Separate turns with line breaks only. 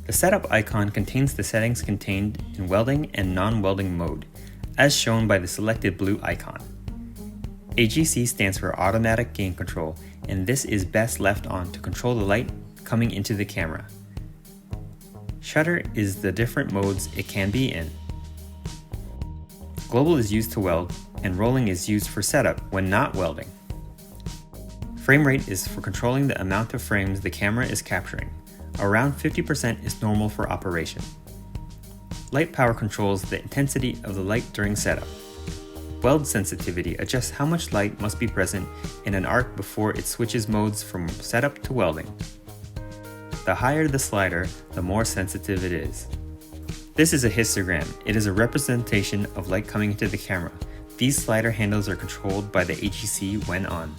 The setup icon contains the settings contained in welding and non-welding mode, as shown by the selected blue icon. AGC stands for Automatic Gain Control, and this is best left on to control the light coming into the camera. Shutter is the different modes it can be in. Global is used to weld, and rolling is used for setup when not welding. Frame rate is for controlling the amount of frames the camera is capturing. Around 50% is normal for operation. Light power controls the intensity of the light during setup. Weld sensitivity adjusts how much light must be present in an arc before it switches modes from setup to welding. The higher the slider, the more sensitive it is. This is a histogram. It is a representation of light coming into the camera. These slider handles are controlled by the AGC when on.